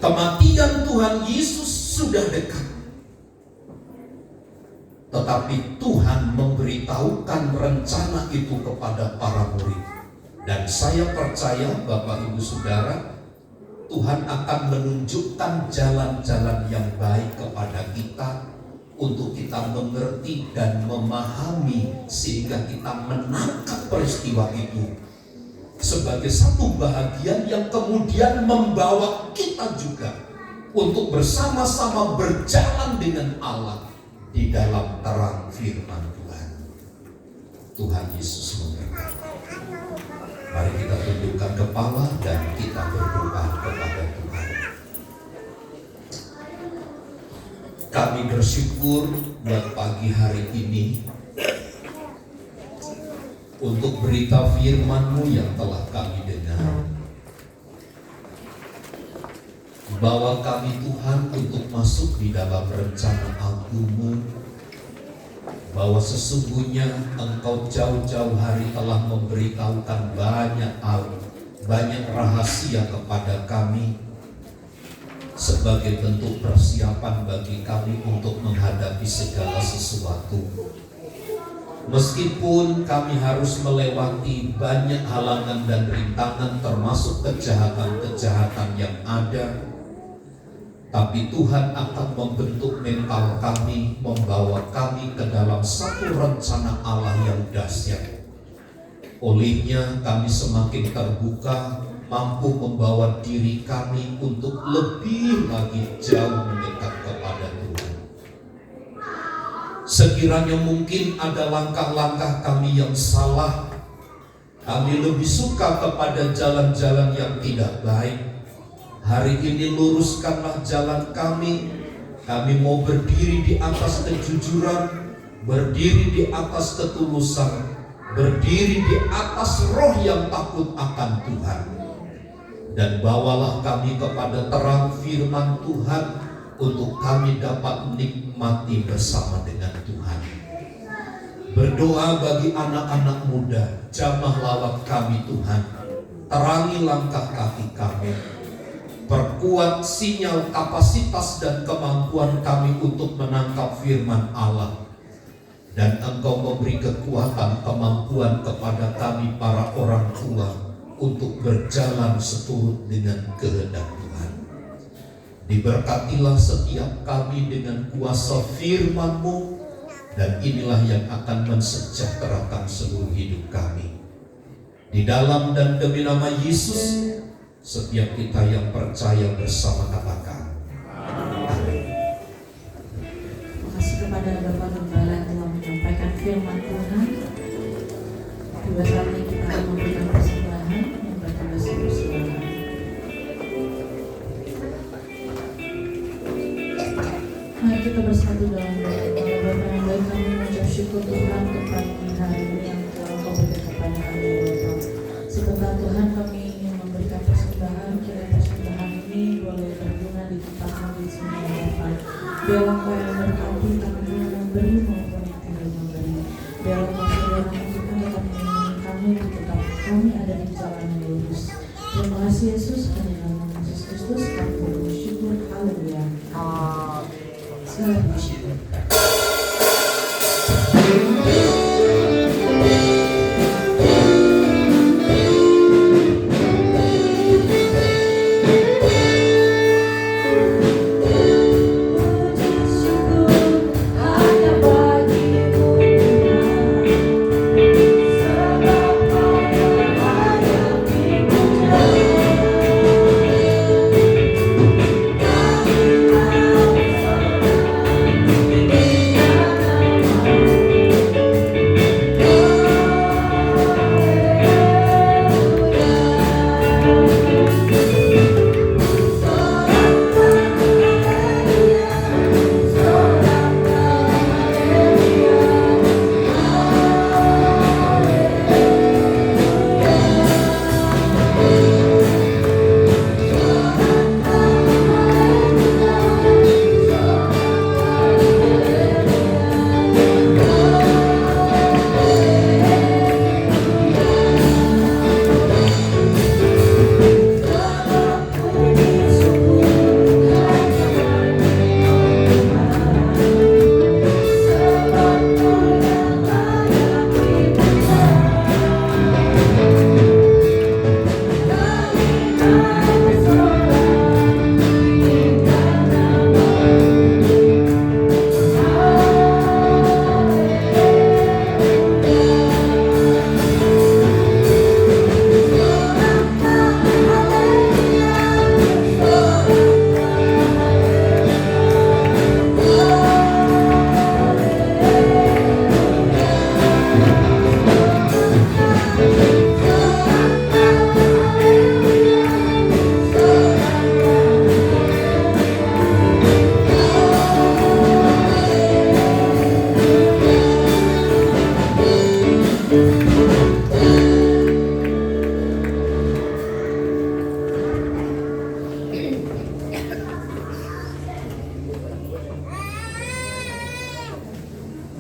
Kematian Tuhan Yesus sudah dekat. Tetapi Tuhan memberitahukan rencana itu kepada para murid. Dan saya percaya Bapak Ibu Saudara, Tuhan akan menunjukkan jalan-jalan yang baik kepada kita untuk kita mengerti dan memahami sehingga kita menangkap peristiwa itu sebagai satu bahagian yang kemudian membawa kita juga untuk bersama-sama berjalan dengan Allah di dalam terang firman Tuhan. Tuhan Yesus memberkati. Mari kita tundukkan kepala dan kita berdoa kepada Tuhan. Kami bersyukur buat pagi hari ini untuk berita firman-Mu yang telah kami dengar, bahwa kami Tuhan untuk masuk di dalam rencana agung-Mu, bahwa sesungguhnya Engkau jauh-jauh hari telah memberitahukan banyak rahasia kepada kami sebagai bentuk persiapan bagi kami untuk menghadapi segala sesuatu. Meskipun kami harus melewati banyak halangan dan rintangan termasuk kejahatan-kejahatan yang ada, tapi Tuhan akan membentuk mental kami, membawa kami ke dalam satu rencana Allah yang dahsyat. Olehnya kami semakin terbuka, mampu membawa diri kami untuk lebih lagi jauh mendekat kepada Tuhan. Sekiranya mungkin ada langkah-langkah kami yang salah, kami lebih suka kepada jalan-jalan yang tidak baik. Hari ini luruskanlah jalan kami. Kami mau berdiri di atas kejujuran, berdiri di atas ketulusan, berdiri di atas roh yang takut akan Tuhan. Dan bawalah kami kepada terang firman Tuhan untuk kami dapat menikmati bersama dengan Tuhan. Berdoa bagi anak-anak muda, jamah lawak kami Tuhan, terangi langkah kaki kami, perkuat sinyal kapasitas dan kemampuan kami untuk menangkap firman Allah, Dan Engkau memberi kekuatan, kemampuan kepada kami para orang tua untuk berjalan seturut dengan kehendak Tuhan. Diberkatilah setiap kami dengan kuasa firman-Mu, dan inilah yang akan mensejahterakan seluruh hidup kami. Di dalam dan demi nama Yesus, setiap kita yang percaya bersama katakan amin. Terima kasih kepada Bapak Gembala yang telah menyampaikan firman Tuhan. Tiba saatnya kita akan memberikan persembahan yang bertugas persembahan. Mari kita bersatu dalam doa. Bapa yang baik, kami mengucap syukur Tuhan untuk pagi hari ini yang telah Engkau berikan kepada kami, Bapa. Sebentar Tuhan, kami ingin memberikan persembahan. Kiranya persembahan ini boleh berguna di tempat di sini, Bapa. Biar Engkau yang berkati, kami yang memberi maupun yang tidak memberi. Biar Engkau saudara Tuhan tetap melindungi kami, tetap kami ada di jalan yang lurus. Terima kasih Yesus, hanya dalam nama Yesus Kristus kami bersyukur. Haleluya. Segala puji.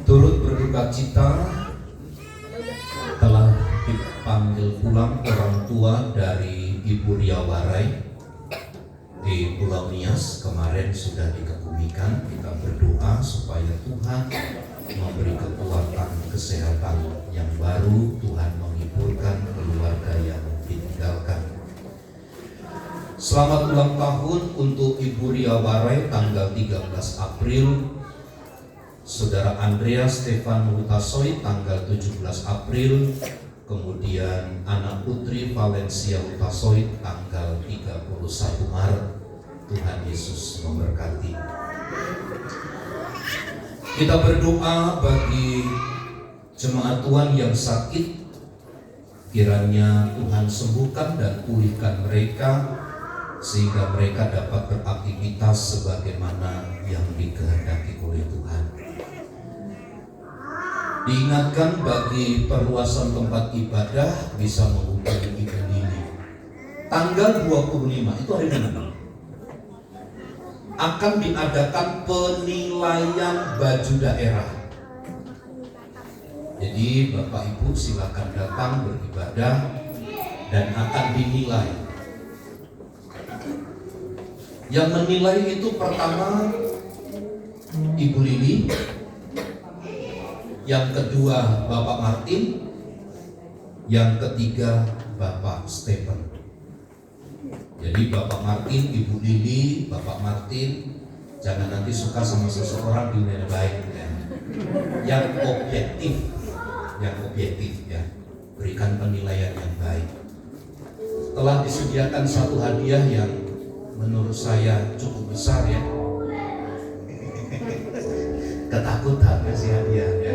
Turut berduka cita telah dipanggil pulang orang tua dari Ibu Ria Warai di Pulau Nias. Kemarin sudah dikebumikan. Kita berdoa supaya Tuhan memberi kekuatan kesehatan yang baru, Tuhan menghiburkan keluarga yang ditinggalkan. Selamat ulang tahun untuk Ibu Ria Warai tanggal 13 April, Saudara Andrea Stefan Hutasoy tanggal 17 April, kemudian anak putri Valencia Hutasoy tanggal 31 Maret. Tuhan Yesus memberkati. Kita berdoa bagi jemaat Tuhan yang sakit, kiranya Tuhan sembuhkan dan pulihkan mereka sehingga mereka dapat beraktivitas sebagaimana yang dikehendaki oleh Tuhan. Diingatkan bagi perluasan tempat ibadah bisa menghubungi Ibu Lili. Tanggal 25 itu hari Minggu akan diadakan penilaian baju daerah. Jadi Bapak Ibu silakan datang beribadah dan akan dinilai. Yang menilai itu pertama Ibu Lili, yang kedua Bapak Martin, yang ketiga Bapak Stephen. Jadi Bapak Martin, Ibu Lili, Bapak Martin, jangan nanti suka sama seseorang dinilai baik ya. Yang objektif ya, berikan penilaian yang baik. Telah disediakan satu hadiah yang menurut saya cukup besar ya. Ketakutan kasih hadiah ya.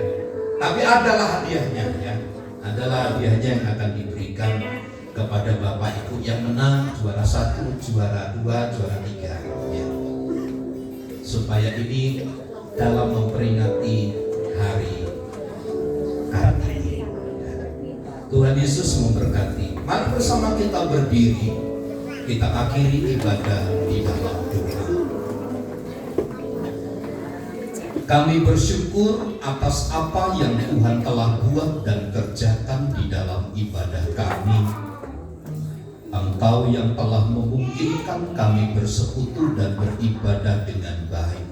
Tapi adalah hadiahnya ya. Adalah hadiahnya yang akan diberikan kepada Bapak Ibu yang menang juara 1, juara 2, juara 3 ya. Supaya ini dalam memperingati hari Kartini ya. Tuhan Yesus memberkati. Mari bersama kita berdiri, kita akhiri ibadah di dalam doa. Kami bersyukur atas apa yang Tuhan telah buat dan kerjakan di dalam ibadah kami. Engkau yang telah memungkinkan kami bersekutu dan beribadah dengan baik.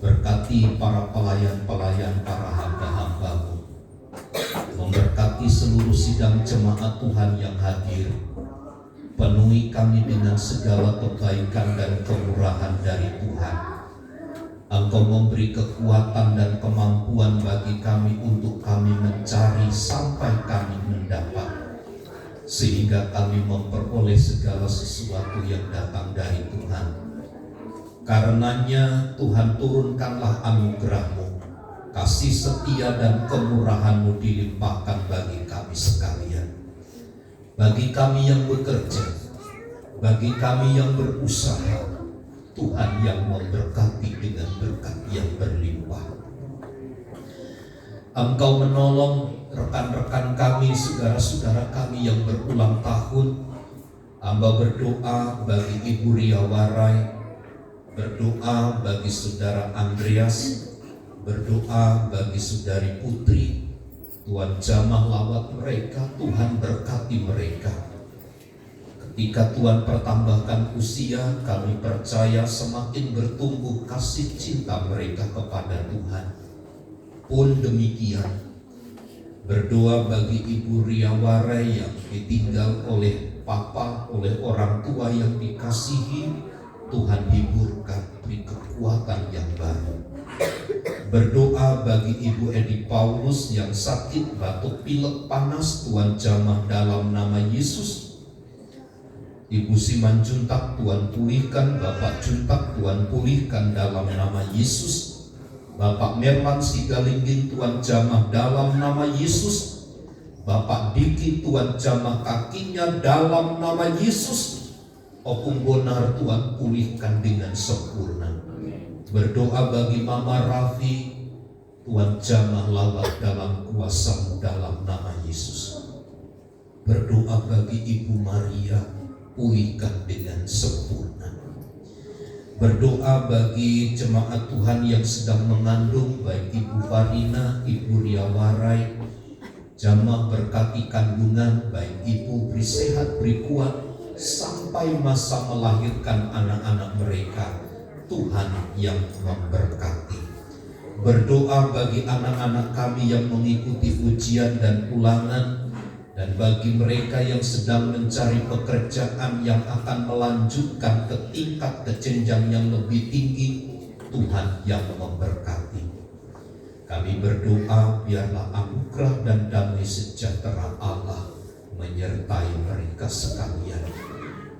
Berkati para pelayan-pelayan, para hamba-hamba-Mu. Memberkati seluruh sidang jemaat Tuhan yang hadir. Penuhi kami dengan segala kebaikan dan kemurahan dari Tuhan. Engkau memberi kekuatan dan kemampuan bagi kami untuk kami mencari sampai kami mendapat, sehingga kami memperoleh segala sesuatu yang datang dari Tuhan. Karenanya Tuhan turunkanlah anugerah-Mu, kasih setia dan kemurahan-Mu dilimpahkan bagi kami sekalian. Bagi kami yang bekerja, bagi kami yang berusaha, Tuhan yang memberkati dengan berkat yang berlimpah. Engkau menolong rekan-rekan kami, saudara-saudara kami yang berulang tahun. Hamba berdoa bagi Ibu Ria Warai, berdoa bagi Saudara Andreas, berdoa bagi Saudari Putri. Tuhan jamah lawat mereka, Tuhan berkati mereka. Ketika Tuhan pertambahkan usia, kami percaya semakin bertumbuh kasih cinta mereka kepada Tuhan. Pun demikian, berdoa bagi Ibu Ria Warai yang ditinggal oleh Papa, oleh orang tua yang dikasihi. Tuhan hiburkan, beri kekuatan yang baru. Berdoa bagi Ibu Edi Paulus yang sakit batuk pilek panas, Tuhan jamah dalam nama Yesus. Ibu Siman Juntak, Tuhan pulihkan. Bapak Juntak, Tuhan pulihkan dalam nama Yesus. Bapak Merman Sigalingging, Tuhan jamah dalam nama Yesus. Bapak Diki, Tuhan jamah kakinya dalam nama Yesus. Opung Bonar, Tuhan pulihkan dengan sempurna. Berdoa bagi Mama Raffi, Tuhan jamah lawat dalam kuasa-Mu dalam nama Yesus. Berdoa bagi Ibu Maria, pulihkan dengan sempurna. Berdoa bagi jemaat Tuhan yang sedang mengandung, baik Ibu Farina, Ibu Ria Warai, jamah berkati kandungan, baik Ibu beri sehat, beri kuat, sampai masa melahirkan anak-anak mereka. Tuhan yang memberkati. Berdoa bagi anak-anak kami yang mengikuti ujian dan ulangan, dan bagi mereka yang sedang mencari pekerjaan yang akan melanjutkan ke tingkat ke jenjang yang lebih tinggi, Tuhan yang memberkati. Kami berdoa biarlah anugerah dan damai sejahtera Allah menyertai mereka sekalian.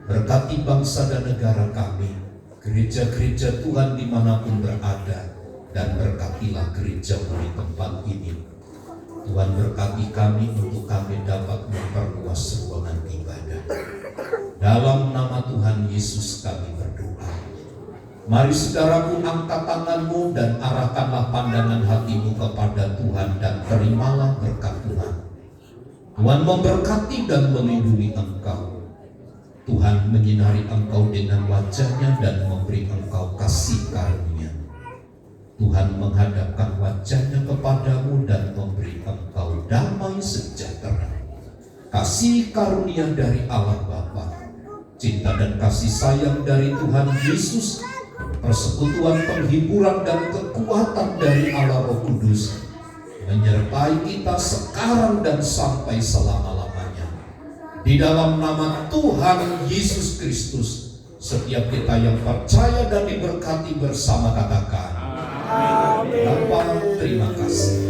Berkati bangsa dan negara kami, gereja-gereja Tuhan dimanapun berada, dan berkatilah gereja-Mu di tempat ini. Tuhan berkati kami untuk kami dapat memperluas ruangan ibadah. Dalam nama Tuhan Yesus kami berdoa. Mari saudaraku, angkat tanganmu dan arahkanlah pandangan hatimu kepada Tuhan dan terimalah berkat Tuhan. Tuhan memberkati dan melindungi engkau. Tuhan menyinari engkau dengan wajah-Nya dan memberi engkau kasih karunia. Tuhan menghadapkan wajah-Nya kepadamu dan memberi engkau damai sejahtera. Kasih karunia dari Allah Bapa, cinta dan kasih sayang dari Tuhan Yesus, persekutuan, penghiburan dan kekuatan dari Allah Roh Kudus menyertai kita sekarang dan sampai selama-lamanya. Di dalam nama Tuhan Yesus Kristus, setiap kita yang percaya dan diberkati bersama katakan, Bapa, terima kasih.